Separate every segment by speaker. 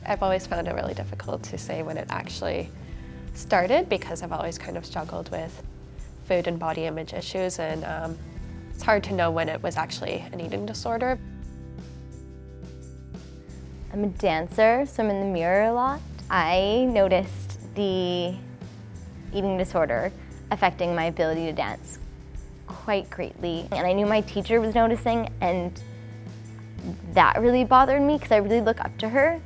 Speaker 1: I've always found it really difficult to say when it actually started because I've always kind of struggled with food and body image issues, and it's hard to know when it was actually an eating disorder.
Speaker 2: I'm a dancer, so I'm in the mirror a lot. I noticed the eating disorder affecting my ability to dance quite greatly. And I knew my teacher was noticing, and that really bothered me because I really look up to her.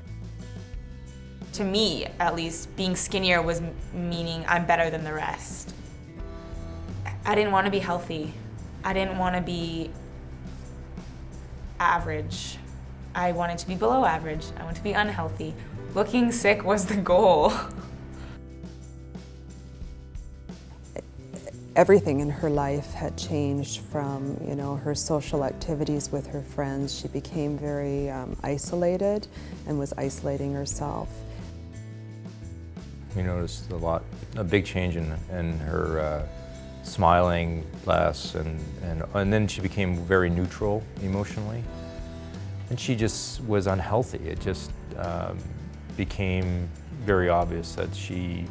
Speaker 3: To me, at least, being skinnier was meaning I'm better than the rest. I didn't want to be healthy. I didn't want to be average. I wanted to be below average. I wanted to be unhealthy. Looking sick was the goal.
Speaker 4: Everything in her life had changed from, her social activities with her friends. She became very isolated and was isolating herself.
Speaker 5: We noticed a big change in her smiling less, and then she became very neutral emotionally. And she just was unhealthy. It just became very obvious that she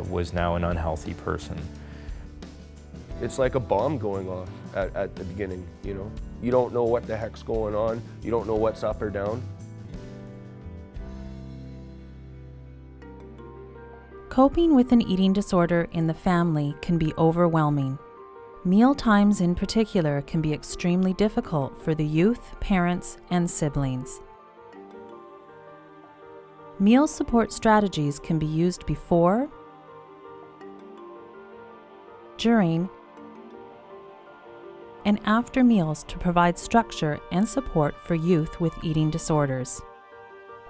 Speaker 5: was now an unhealthy person.
Speaker 6: It's like a bomb going off at the beginning, You don't know what the heck's going on. You don't know what's up or down.
Speaker 7: Coping with an eating disorder in the family can be overwhelming. Meal times in particular can be extremely difficult for the youth, parents, and siblings. Meal support strategies can be used before, during, and after meals to provide structure and support for youth with eating disorders.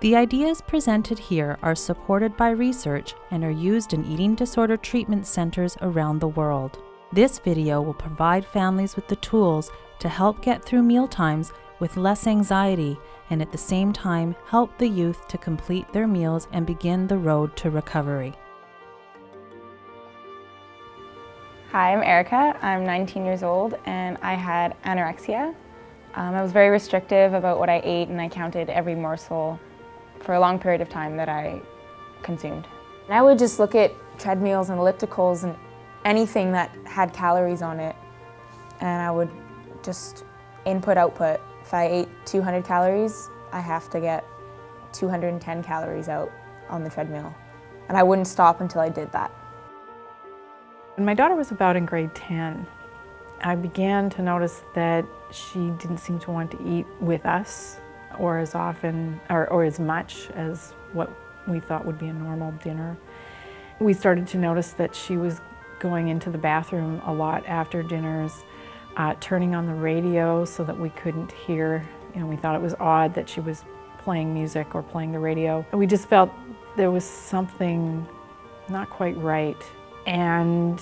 Speaker 7: The ideas presented here are supported by research and are used in eating disorder treatment centers around the world. This video will provide families with the tools to help get through mealtimes with less anxiety and at the same time help the youth to complete their meals and begin the road to recovery.
Speaker 8: Hi, I'm Erica. I'm 19 years old and I had anorexia. I was very restrictive about what I ate, and I counted every morsel for a long period of time that I consumed. And I would just look at treadmills and ellipticals and anything that had calories on it, and I would just input-output. If I ate 200 calories, I have to get 210 calories out on the treadmill. And I wouldn't stop until I did that.
Speaker 9: When my daughter was about in grade 10, I began to notice that she didn't seem to want to eat with us or as often or as much as what we thought would be a normal dinner. We started to notice that she was going into the bathroom a lot after dinners, turning on the radio so that we couldn't hear. We thought it was odd that she was playing music or playing the radio. We just felt there was something not quite right. And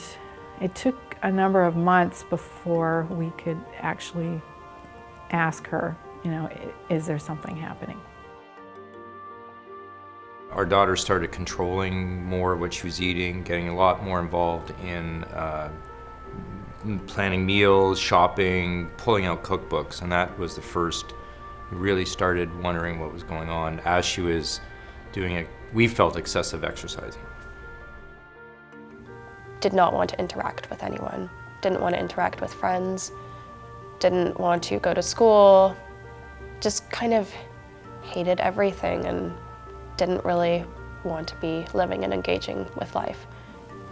Speaker 9: it took a number of months before we could actually ask her, is there something happening?
Speaker 5: Our daughter started controlling more what she was eating, getting a lot more involved in planning meals, shopping, pulling out cookbooks, and that was the first. We really started wondering what was going on as she was doing it. We felt excessive exercising.
Speaker 1: Did not want to interact with anyone, didn't want to interact with friends, didn't want to go to school, just kind of hated everything and didn't really want to be living and engaging with life.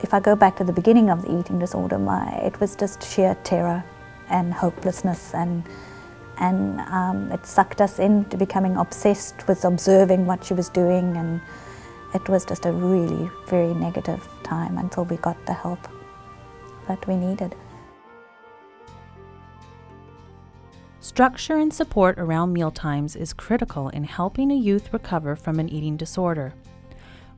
Speaker 10: If I go back to the beginning of the eating disorder, it was just sheer terror and hopelessness, and it sucked us into becoming obsessed with observing what she was doing, and it was just a really very negative time until we got the help that we needed.
Speaker 7: Structure and support around mealtimes is critical in helping a youth recover from an eating disorder.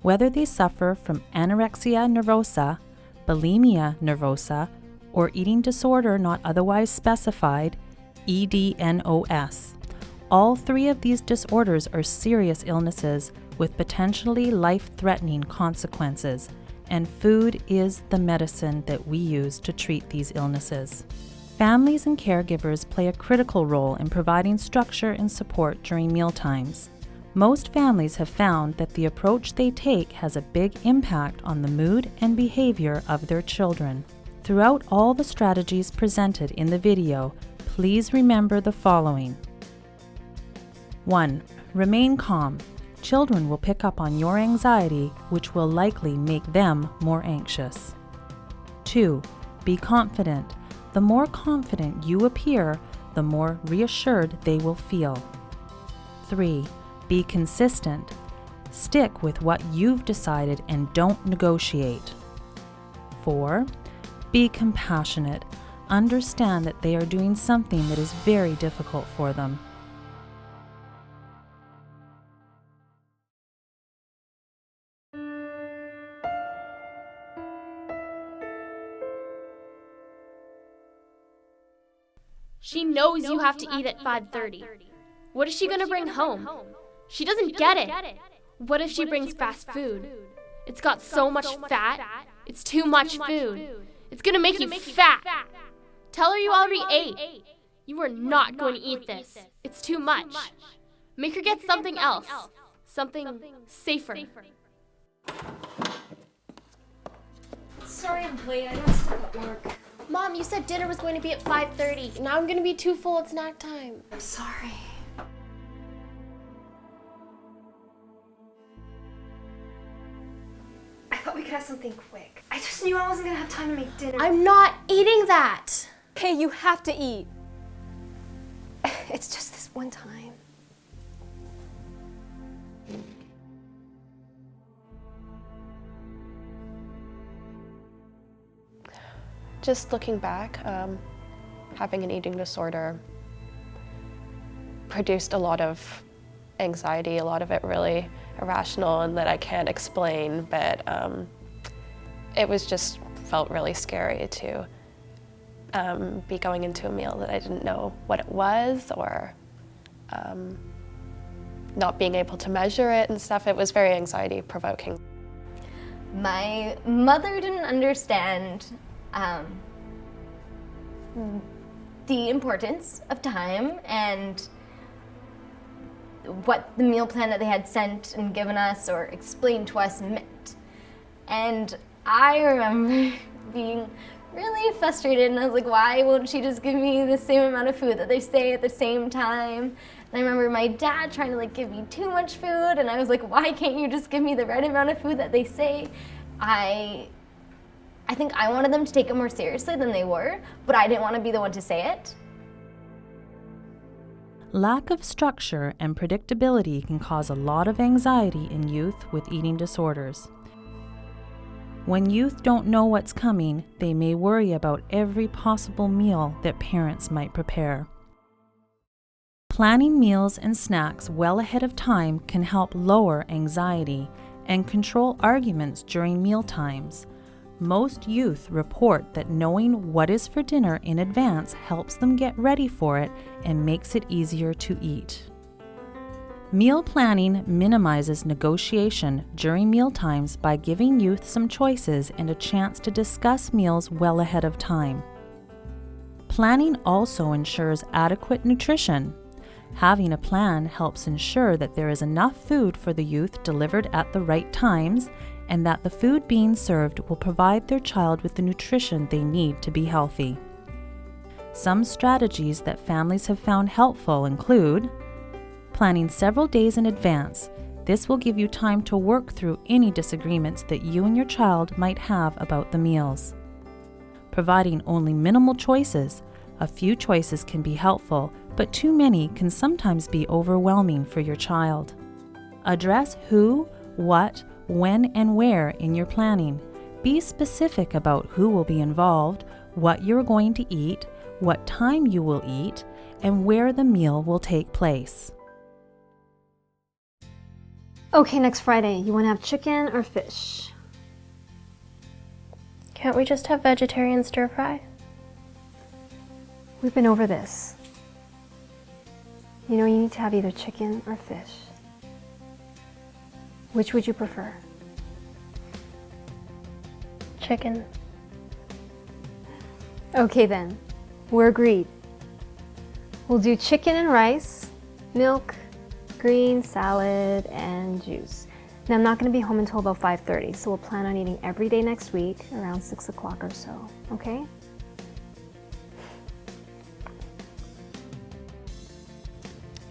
Speaker 7: Whether they suffer from anorexia nervosa, bulimia nervosa, or eating disorder not otherwise specified, EDNOS. All three of these disorders are serious illnesses with potentially life-threatening consequences, and food is the medicine that we use to treat these illnesses. Families and caregivers play a critical role in providing structure and support during mealtimes. Most families have found that the approach they take has a big impact on the mood and behavior of their children. Throughout all the strategies presented in the video, please remember the following. 1. Remain calm. Children will pick up on your anxiety, which will likely make them more anxious. 2. Be confident. The more confident you appear, the more reassured they will feel. 3. Be consistent. Stick with what you've decided and don't negotiate. 4. Be compassionate. Understand that they are doing something that is very difficult for them.
Speaker 11: She knows you have to eat at 5:30. What is she gonna bring home? She doesn't get it. What if she brings fast food? It's got so much fat. It's too much food. It's gonna make you fat. Tell her you already ate. You are not going to eat this. It's too much. Make her get something else. Something safer.
Speaker 12: Sorry I'm late. I got stuck at work.
Speaker 11: Mom, you said dinner was going to be at 5:30. Now I'm gonna be too full at snack time.
Speaker 12: I'm sorry. I thought we could have something quick. I just knew I wasn't gonna have time to make dinner.
Speaker 11: I'm not eating that.
Speaker 12: Okay, you have to eat. It's just this one time.
Speaker 1: Just looking back, having an eating disorder produced a lot of anxiety, a lot of it really irrational and that I can't explain, but it was just felt really scary to be going into a meal that I didn't know what it was, or not being able to measure it and stuff. It was very anxiety provoking.
Speaker 2: My mother didn't understand the importance of time and what the meal plan that they had sent and given us or explained to us meant. And I remember being really frustrated, and I was like, why won't she just give me the same amount of food that they say at the same time? And I remember my dad trying to give me too much food, and I was like, why can't you just give me the right amount of food that they say? I think I wanted them to take it more seriously than they were, but I didn't want to be the one to say it.
Speaker 7: Lack of structure and predictability can cause a lot of anxiety in youth with eating disorders. When youth don't know what's coming, they may worry about every possible meal that parents might prepare. Planning meals and snacks well ahead of time can help lower anxiety and control arguments during meal times. Most youth report that knowing what is for dinner in advance helps them get ready for it and makes it easier to eat. Meal planning minimizes negotiation during meal times by giving youth some choices and a chance to discuss meals well ahead of time. Planning also ensures adequate nutrition. Having a plan helps ensure that there is enough food for the youth delivered at the right times, and that the food being served will provide their child with the nutrition they need to be healthy. Some strategies that families have found helpful include planning several days in advance. This will give you time to work through any disagreements that you and your child might have about the meals. Providing only minimal choices. A few choices can be helpful, but too many can sometimes be overwhelming for your child. Address who, what, when and where in your planning. Be specific about who will be involved, what you're going to eat, what time you will eat, and where the meal will take place.
Speaker 12: Okay, next Friday, you want to have chicken or fish?
Speaker 11: Can't we just have vegetarian stir fry?
Speaker 12: We've been over this. You know, you need to have either chicken or fish. Which would you prefer?
Speaker 11: Chicken.
Speaker 12: Okay then, we're agreed. We'll do chicken and rice, milk, Greens, salad, and juice. Now I'm not going to be home until about 5:30, so we'll plan on eating every day next week around 6 o'clock or so, okay?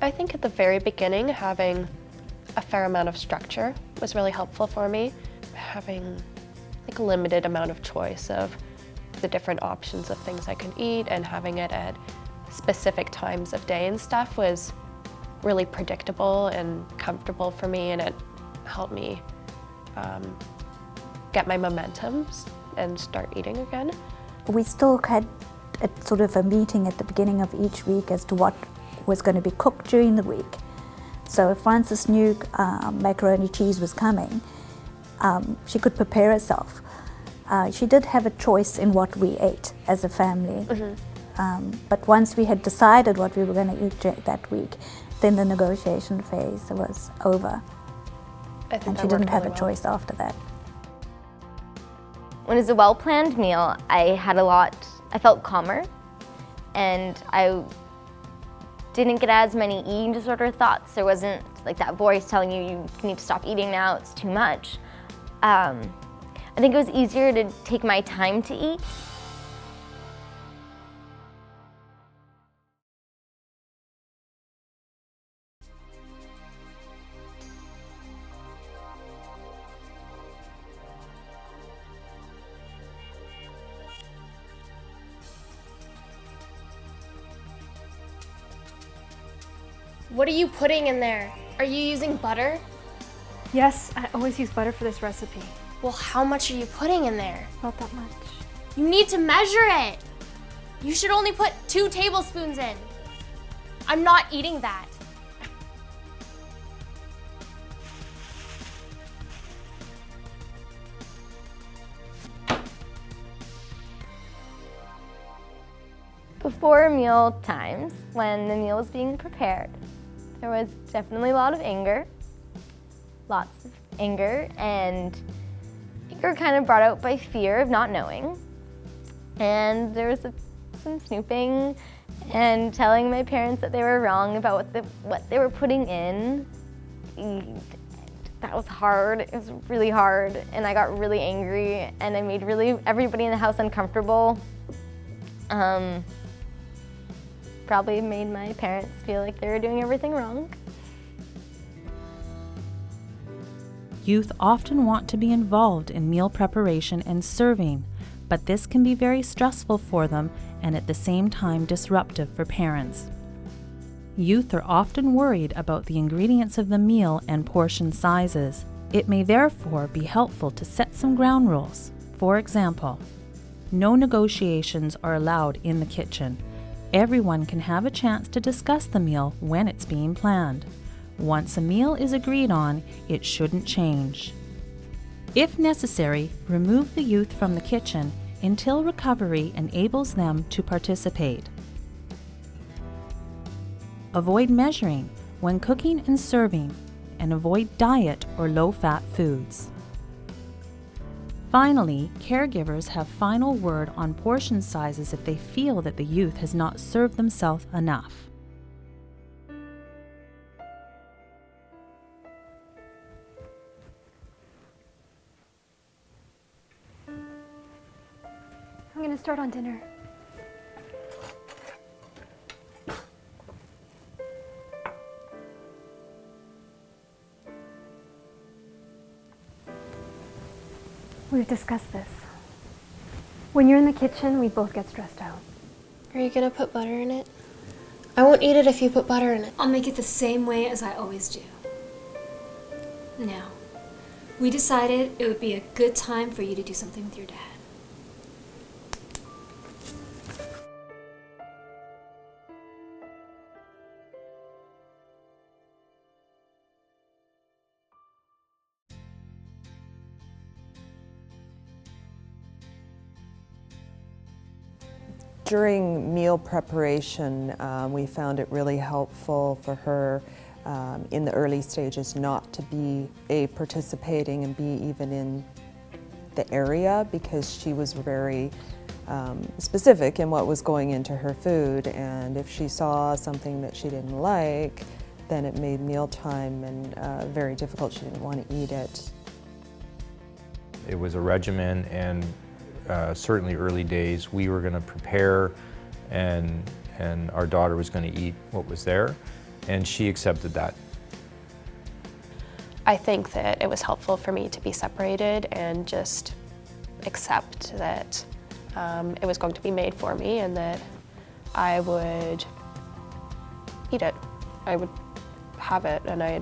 Speaker 1: I think at the very beginning, having a fair amount of structure was really helpful for me. Having like a limited amount of choice of the different options of things I could eat and having it at specific times of day and stuff was really predictable and comfortable for me, and it helped me get my momentum and start eating again.
Speaker 10: We still had a sort of a meeting at the beginning of each week as to what was going to be cooked during the week. So if Frances knew macaroni cheese was coming, she could prepare herself. She did have a choice in what we ate as a family. But once we had decided what we were going to eat that week, then the negotiation phase was over. And she didn't have a choice after that.
Speaker 2: When it was a well-planned meal, I felt calmer, and I didn't get as many eating disorder thoughts. There wasn't like that voice telling you need to stop eating now, it's too much. I think it was easier to take my time to eat.
Speaker 11: What are you putting in there? Are you using butter?
Speaker 12: Yes, I always use butter for this recipe.
Speaker 11: Well, how much are you putting in there?
Speaker 12: Not that much.
Speaker 11: You need to measure it. You should only put 2 tablespoons in. I'm not eating that.
Speaker 2: Before meal times, when the meal was being prepared, there was definitely a lot of anger. Lots of anger, and anger kind of brought out by fear of not knowing. And there was some snooping and telling my parents that they were wrong about what they were putting in. That was hard. It was really hard, and I got really angry, and I made everybody in the house uncomfortable. Probably made my parents feel like they were doing everything wrong.
Speaker 7: Youth often want to be involved in meal preparation and serving, but this can be very stressful for them and at the same time disruptive for parents. Youth are often worried about the ingredients of the meal and portion sizes. It may therefore be helpful to set some ground rules. For example, no negotiations are allowed in the kitchen. Everyone can have a chance to discuss the meal when it's being planned. Once a meal is agreed on, it shouldn't change. If necessary, remove the youth from the kitchen until recovery enables them to participate. Avoid measuring when cooking and serving, and avoid diet or low-fat foods. Finally, caregivers have final word on portion sizes if they feel that the youth has not served themselves enough.
Speaker 12: I'm going to start on dinner. We've discussed this. When you're in the kitchen, we both get stressed out.
Speaker 11: Are you gonna put butter in it? I won't eat it if you put butter in it.
Speaker 13: I'll make it the same way as I always do. Now, we decided it would be a good time for you to do something with your dad.
Speaker 4: During meal preparation, we found it really helpful for her in the early stages not to be participating and be even in the area, because she was very specific in what was going into her food, and if she saw something that she didn't like, then it made mealtime and very difficult. She didn't want to eat it.
Speaker 5: It was a regimen, and certainly early days we were going to prepare, and our daughter was going to eat what was there, and she accepted that.
Speaker 1: I think that it was helpful for me to be separated and just accept that it was going to be made for me and that I would eat it. I would have it, and I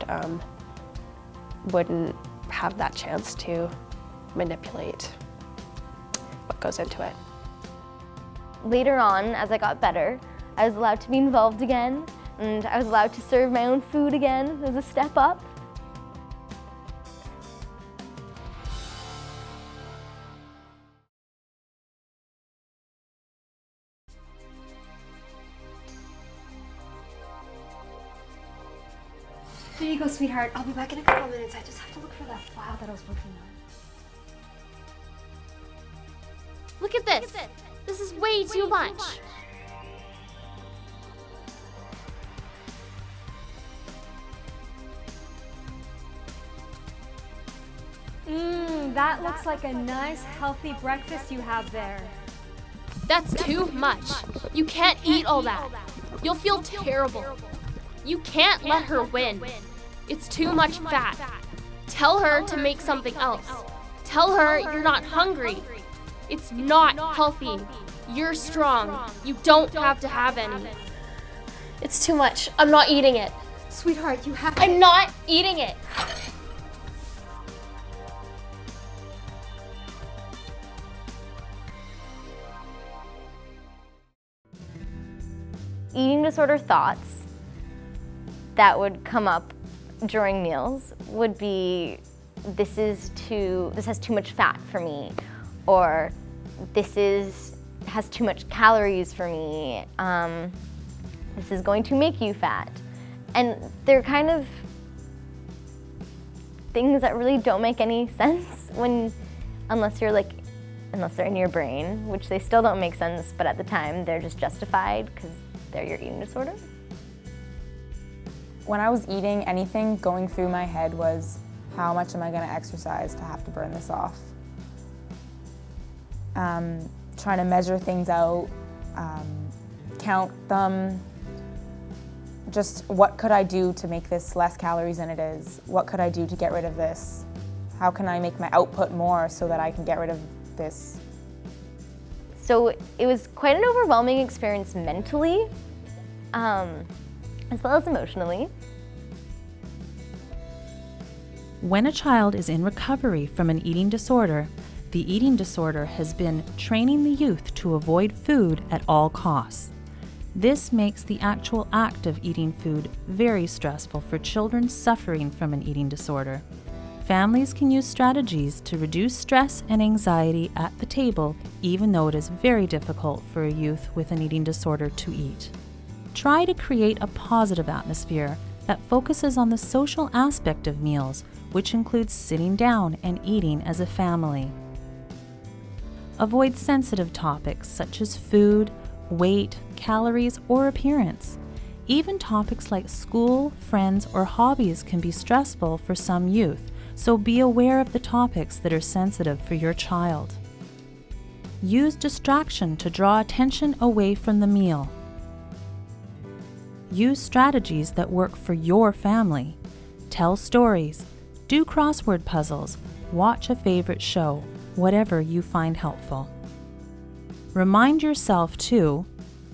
Speaker 1: wouldn't have that chance to manipulate what goes into it.
Speaker 2: Later on, as I got better, I was allowed to be involved again, and I was allowed to serve my own food again as a step up.
Speaker 12: There you go, sweetheart. I'll be back in a couple minutes. I just have to look for that file that I was working on.
Speaker 11: Look at this. This is way too much.
Speaker 12: That looks like a nice, healthy breakfast you have there.
Speaker 11: That's too much. You can't eat all that. You'll feel terrible. You can't let her win. It's too much fat. Tell her to make something else. Tell her you're not hungry. It's not healthy. You're strong. You don't have to have any. It's too much. I'm not eating it.
Speaker 12: Sweetheart, you have to...
Speaker 11: I'm not eating it.
Speaker 2: Eating disorder thoughts that would come up during meals would be, this has too much fat for me, or this has too much calories for me, this is going to make you fat. And they're kind of things that really don't make any sense unless they're in your brain, which they still don't make sense, but at the time they're just justified because they're your eating disorder.
Speaker 8: When I was eating, anything going through my head was, how much am I going to exercise to have to burn this off? Trying to measure things out, count them. Just what could I do to make this less calories than it is? What could I do to get rid of this? How can I make my output more so that I can get rid of this?
Speaker 2: So it was quite an overwhelming experience mentally, as well as emotionally.
Speaker 7: When a child is in recovery from an eating disorder, the eating disorder has been training the youth to avoid food at all costs. This makes the actual act of eating food very stressful for children suffering from an eating disorder. Families can use strategies to reduce stress and anxiety at the table, even though it is very difficult for a youth with an eating disorder to eat. Try to create a positive atmosphere that focuses on the social aspect of meals, which includes sitting down and eating as a family. Avoid sensitive topics such as food, weight, calories, or appearance. Even topics like school, friends, or hobbies can be stressful for some youth, so be aware of the topics that are sensitive for your child. Use distraction to draw attention away from the meal. Use strategies that work for your family. Tell stories, do crossword puzzles, watch a favorite show, whatever you find helpful. Remind yourself to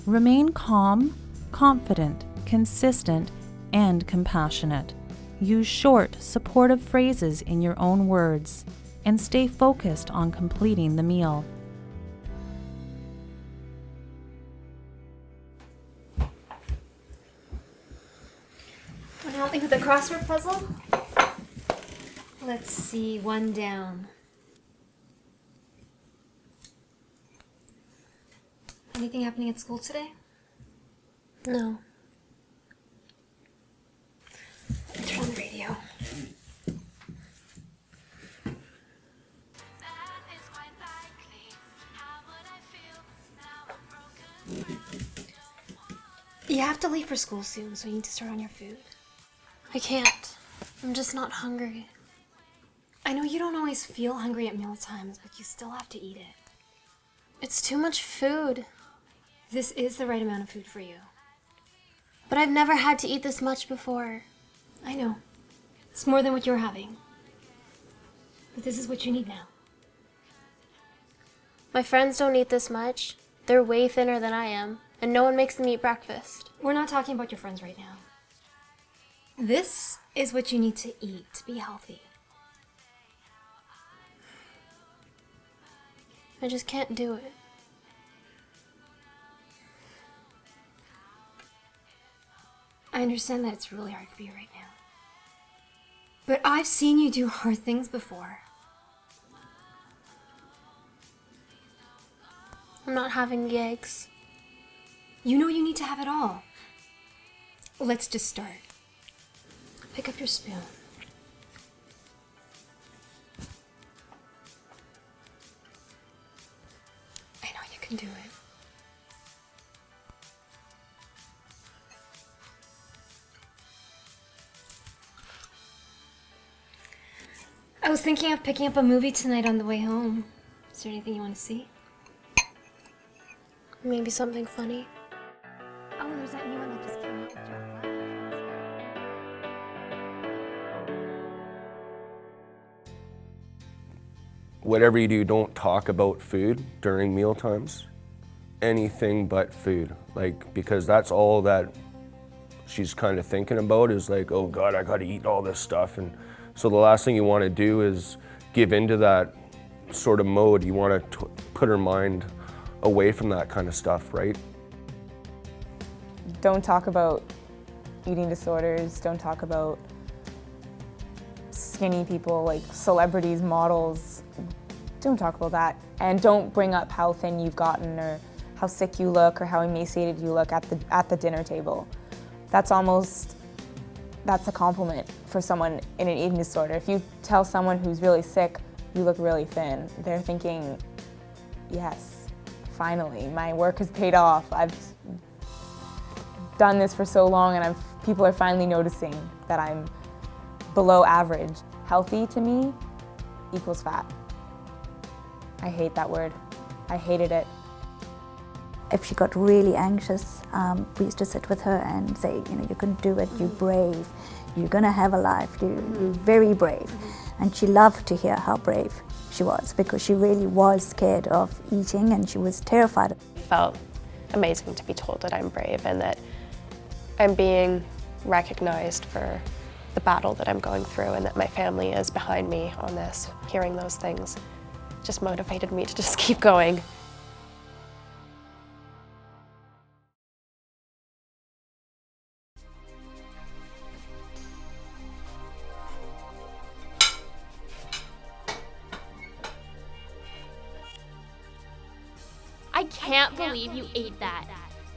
Speaker 7: remain calm, confident, consistent, and compassionate. Use short, supportive phrases in your own words, and stay focused on completing the meal.
Speaker 12: Want to help me with the crossword puzzle? Let's see, one down. Anything happening at school today?
Speaker 13: No.
Speaker 12: Turn on the radio. You have to leave for school soon, so you need to start on your food.
Speaker 13: I can't. I'm just not hungry. I know you don't always feel hungry at meal times, but you still have to eat it. It's too much food. This is the right amount of food for you. But I've never had to eat this much before. I know. It's more than what you're having. But this is what you need now. My friends don't eat this much. They're way thinner than I am, and no one makes them eat breakfast. We're not talking about your friends right now. This is what you need to eat to be healthy. I just can't do it. I understand that it's really hard for you right now. But I've seen you do hard things before. I'm not having the eggs. You know you need to have it all. Let's just start. Pick up your spoon. I know you can do it. I was thinking of picking up a movie tonight on the way home. Is there anything you want to see? Maybe something funny. Oh, there's that new one that just came out with Jack Black.
Speaker 6: Whatever you do, don't talk about food during meal times. Anything but food, like, because that's all that she's kind of thinking about is like, oh God, I gotta eat all this stuff. And so the last thing you want to do is give into that sort of mode. You want to put her mind away from that kind of stuff, right?
Speaker 8: Don't talk about eating disorders. Don't talk about skinny people, like celebrities, models. Don't talk about that. And don't bring up how thin you've gotten or how sick you look or how emaciated you look at the dinner table. That's a compliment for someone in an eating disorder. If you tell someone who's really sick, you look really thin, they're thinking, yes, finally, my work has paid off. I've done this for so long and people are finally noticing that I'm below average. Healthy to me equals fat. I hate that word. I hated it.
Speaker 10: If she got really anxious, we used to sit with her and say, you know, you can do it, you're brave, you're gonna have a life, you're very brave. And she loved to hear how brave she was because she really was scared of eating and she was terrified.
Speaker 1: It felt amazing to be told that I'm brave and that I'm being recognized for the battle that I'm going through and that my family is behind me on this. Hearing those things just motivated me to just keep going.
Speaker 11: I can't believe you ate that.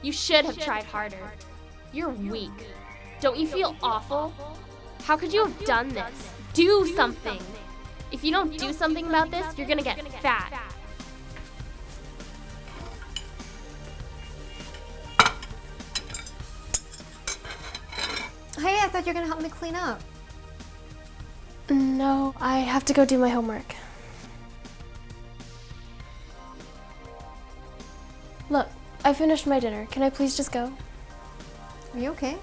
Speaker 11: You should have tried harder. You're weak. Don't you feel awful? How could you have done this? Do something. If you don't do something about this, you're gonna get fat.
Speaker 13: Hey, I thought you were gonna help me clean up.
Speaker 11: No, I have to go do my homework. Look, I finished my dinner. Can I please just go?
Speaker 13: Are you okay?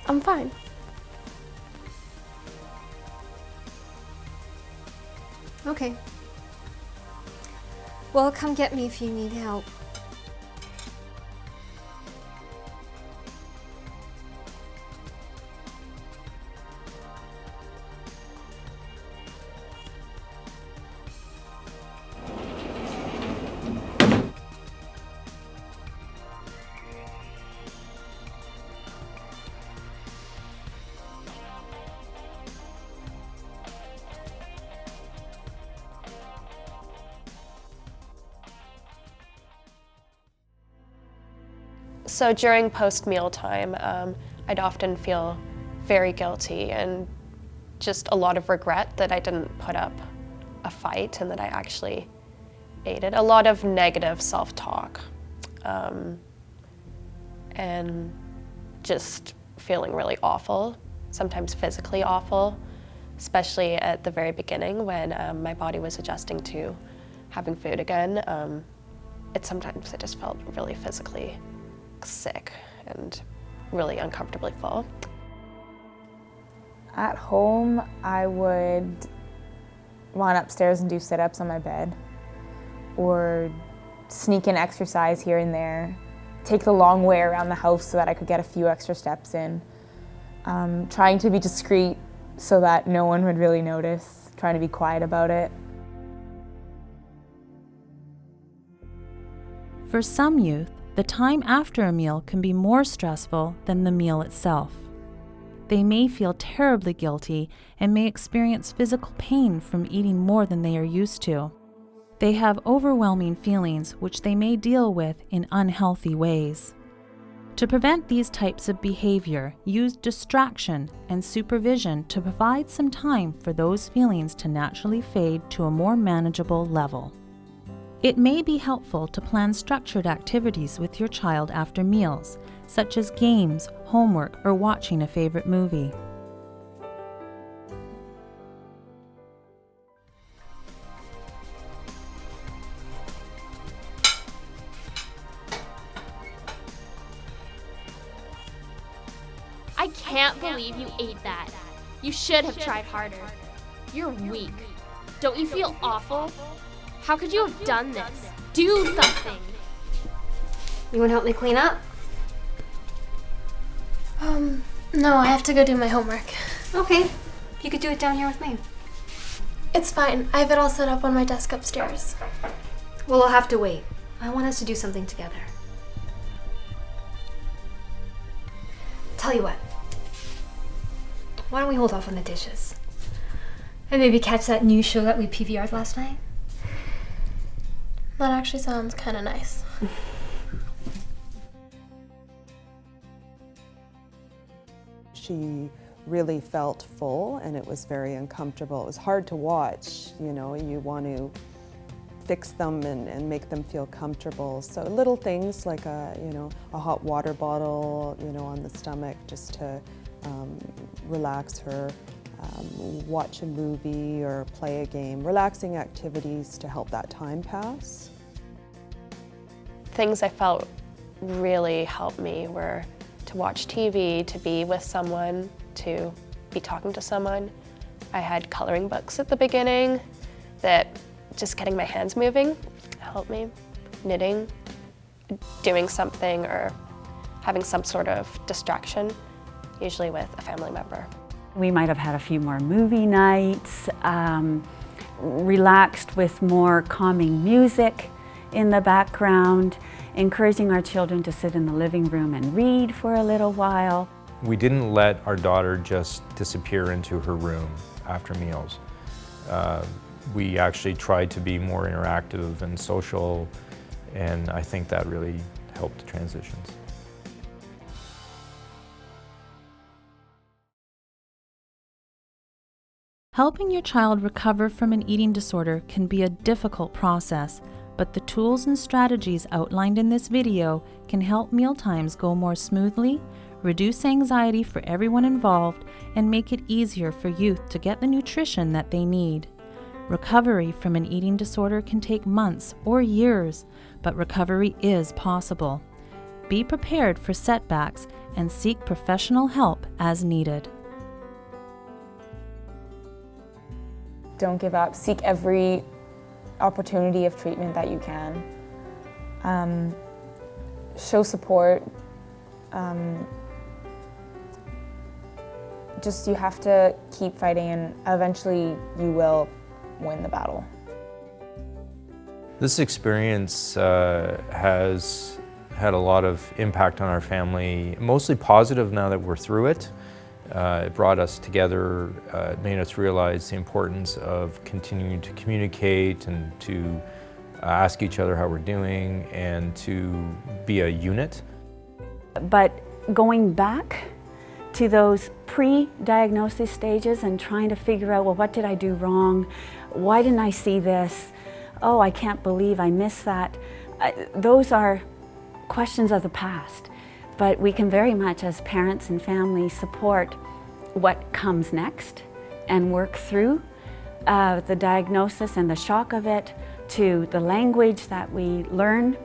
Speaker 11: I'm fine.
Speaker 13: Okay. Well, come get me if you need help.
Speaker 1: So during post-meal time, I'd often feel very guilty and just a lot of regret that I didn't put up a fight and that I actually ate it. A lot of negative self-talk and just feeling really awful sometimes physically awful, especially at the very beginning when my body was adjusting to having food again. Sometimes I just felt really physically sick and really uncomfortably full.
Speaker 8: At home, I would run upstairs and do sit-ups on my bed, or sneak in exercise here and there, take the long way around the house so that I could get a few extra steps in, trying to be discreet so that no one would really notice, trying to be quiet about it.
Speaker 7: For some youth, the time after a meal can be more stressful than the meal itself. They may feel terribly guilty and may experience physical pain from eating more than they are used to. They have overwhelming feelings which they may deal with in unhealthy ways. To prevent these types of behavior, use distraction and supervision to provide some time for those feelings to naturally fade to a more manageable level. It may be helpful to plan structured activities with your child after meals, such as games, homework, or watching a favorite movie.
Speaker 11: I can't believe you ate that. You should have tried harder. You're weak. Don't you feel awful? How could you have done this? Do something.
Speaker 13: You want to help me clean up? No, I have to go do my homework. Okay, you could do it down here with me. It's fine. I have it all set up on my desk upstairs. Well, I'll have to wait. I want us to do something together. Tell you what. Why don't we hold off on the dishes? And maybe catch that new show that we PVR'd last night? That actually sounds kind of nice.
Speaker 4: She really felt full and it was very uncomfortable. It was hard to watch, you know, you want to fix them and make them feel comfortable. So little things like a hot water bottle, on the stomach just to relax her, watch a movie or play a game, relaxing activities to help that time pass.
Speaker 1: Things I felt really helped me were to watch TV, to be with someone, to be talking to someone. I had coloring books at the beginning that just getting my hands moving helped me. Knitting, doing something or having some sort of distraction, usually with a family member.
Speaker 14: We might have had a few more movie nights, relaxed with more calming music in the background, encouraging our children to sit in the living room and read for a little while.
Speaker 5: We didn't let our daughter just disappear into her room after meals. We actually tried to be more interactive and social, and I think that really helped the transitions.
Speaker 7: Helping your child recover from an eating disorder can be a difficult process, but the tools and strategies outlined in this video can help mealtimes go more smoothly, reduce anxiety for everyone involved, and make it easier for youth to get the nutrition that they need. Recovery from an eating disorder can take months or years, but recovery is possible. Be prepared for setbacks and seek professional help as needed.
Speaker 8: Don't give up. Seek every opportunity of treatment that you can. Show support. Just you have to keep fighting and eventually you will win the battle.
Speaker 5: This experience has had a lot of impact on our family, mostly positive now that we're through it. It brought us together, it made us realize the importance of continuing to communicate and to ask each other how we're doing and to be a unit.
Speaker 14: But going back to those pre-diagnosis stages and trying to figure out, well, what did I do wrong? Why didn't I see this? Oh, I can't believe I missed that. Those are questions of the past. But we can very much, as parents and families, support what comes next and work through the diagnosis and the shock of it, to the language that we learn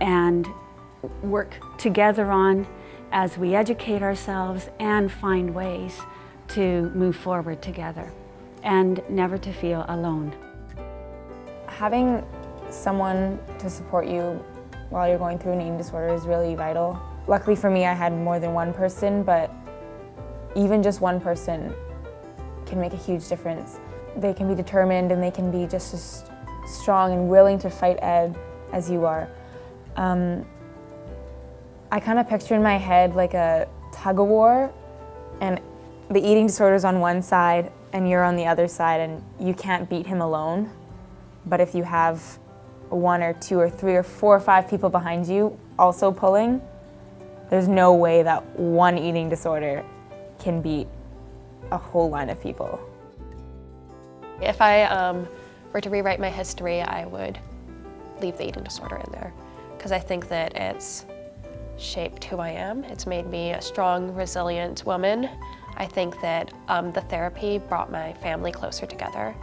Speaker 14: and work together on as we educate ourselves and find ways to move forward together and never to feel alone.
Speaker 8: Having someone to support you while you're going through an eating disorder is really vital. Luckily for me, I had more than one person, but even just one person can make a huge difference. They can be determined and they can be just as strong and willing to fight Ed as you are. I kind of picture in my head like a tug-of-war, and the eating disorder's on one side and you're on the other side, and you can't beat him alone. But if you have 1 or 2 or 3 or 4 or 5 people behind you also pulling, there's no way that one eating disorder can beat a whole line of people.
Speaker 1: If I were to rewrite my history, I would leave the eating disorder in there, because I think that it's shaped who I am. It's made me a strong, resilient woman. I think that the therapy brought my family closer together,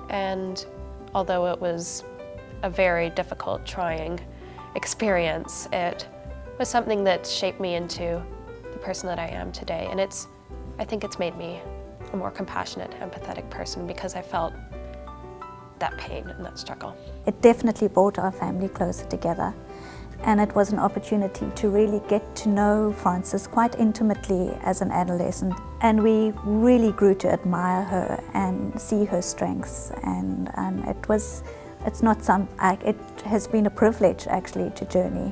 Speaker 1: and although it was a very difficult, trying experience, it was something that shaped me into the person that I am today. And I think it's made me a more compassionate, empathetic person, because I felt that pain and that struggle.
Speaker 10: It definitely brought our family closer together, and it was an opportunity to really get to know Frances quite intimately as an adolescent, and we really grew to admire her and see her strengths, and it has been a privilege actually to journey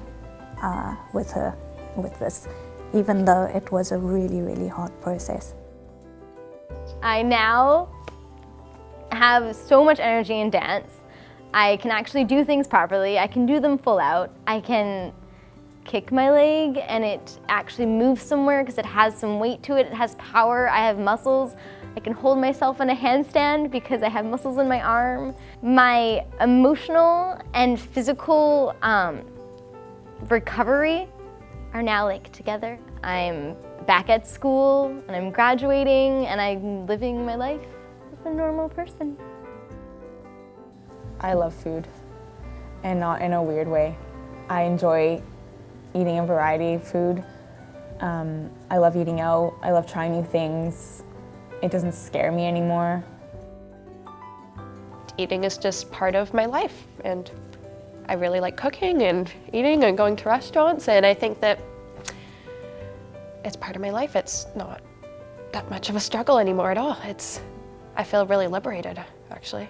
Speaker 10: with her with this, even though it was a really, really hard process.
Speaker 2: I now have so much energy in dance. I can actually do things properly. I can do them full out. I can kick my leg and it actually moves somewhere because it has some weight to it. It has power. I have muscles. I can hold myself in a handstand because I have muscles in my arm. My emotional and physical recovery are now linked together. I'm back at school and I'm graduating and I'm living my life as a normal person.
Speaker 8: I love food, and not in a weird way. I enjoy eating a variety of food. I love eating out. I love trying new things. It doesn't scare me anymore.
Speaker 1: Eating is just part of my life, and I really like cooking and eating and going to restaurants, and I think that it's part of my life. It's not that much of a struggle anymore at all. I feel really liberated, actually.